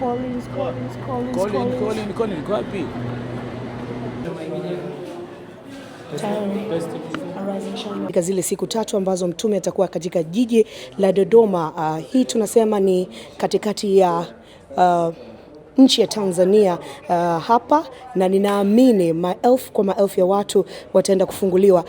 Colin, wapi? Katika zile siku tatu ambazo mtume atakuwa katika jiji la Dodoma, hii tunasema ni katikati ya nchi ya Tanzania hapa, na ninaamini maelfu kwa maelfu ya watu wataenda kufunguliwa.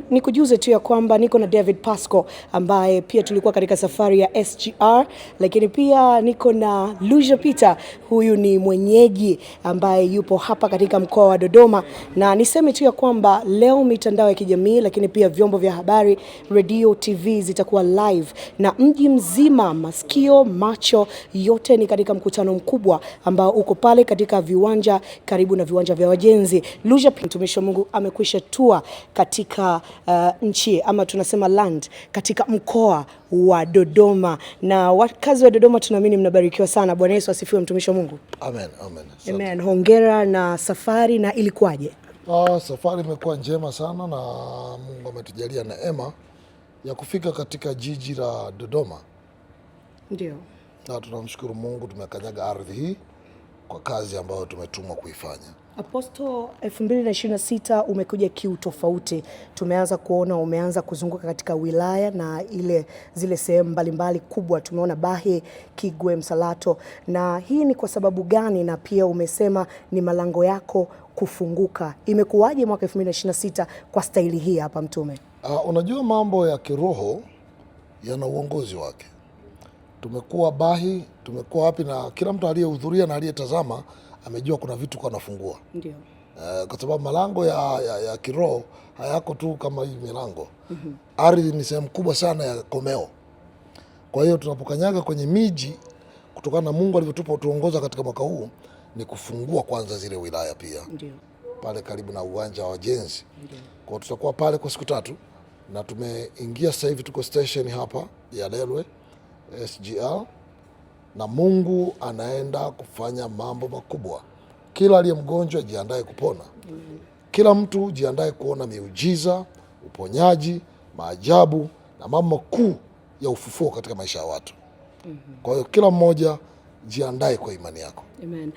Nikujuze tu ya kwamba niko na David Pasco ambaye pia tulikuwa katika safari ya SGR, lakini pia niko na Lucia Peter, huyu ni mwenyeji ambaye yupo hapa katika mkoa wa Dodoma. Na niseme tu ya kwamba leo mitandao ya kijamii, lakini pia vyombo vya habari, radio, TV zitakuwa live, na mji mzima, masikio, macho yote ni katika mkutano mkubwa ambao uko pale katika viwanja, karibu na viwanja vya wajenzi. Lucia, mtumishi wa Mungu, amekwisha tua katika nchi ama tunasema land, katika mkoa wa Dodoma, na wakazi wa Dodoma tunaamini mnabarikiwa sana. Bwana Yesu asifiwe, mtumishi wa Mungu. Amen. Amen. Hongera na safari. Na ilikuwaje? Safari imekuwa njema sana, na Mungu ametujalia neema ya kufika katika jiji la Dodoma. Ndio. Na tunamshukuru Mungu, tumekanyaga ardhi hii kwa kazi ambayo tumetumwa kuifanya. Apostle, 2026 umekuja kiu tofauti. Tumeanza kuona umeanza kuzunguka katika wilaya na zile sehemu mbalimbali kubwa. Tumeona Bahi, Kigwe, Msalato. Na hii ni kwa sababu gani? Na pia umesema ni malango yako kufunguka. Imekuwaje mwaka 2026 kwa staili hii hapa mtume? Unajua mambo ya kiroho yana uongozi wake. Tumekuwa Bahi, tumekuwa wapi, na kila mtu aliyehudhuria na aliyetazama amejua kuna vitu kwa nafungua. Ndio. Kwa sababu malango ya kiroho hayako tu kama hii milango. Ardhi ni sehemu kubwa sana ya komeo. Kwa hiyo tunapokanyaga kwenye miji, kutokana na Mungu alivyotupa tuongoza katika mwaka huu, ni kufungua kwanza zile wilaya pia. Ndio. Pale karibu na uwanja wa wajenzi. Ndio. Kwa tutakuwa pale kwa siku 3, na tumeingia sasa hivi tuko station hapa ya railway SGR, na Mungu anaenda kufanya mambo makubwa. Kila aliye mgonjwa jiandae kupona. Kila mtu jiandae kuona miujiza, uponyaji, maajabu na mambo makuu ya ufufuo katika maisha ya watu. Kwa hiyo kila mmoja jiandae kwa imani yako. Amen.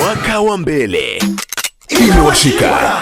Mwaka wa mbele imewashika.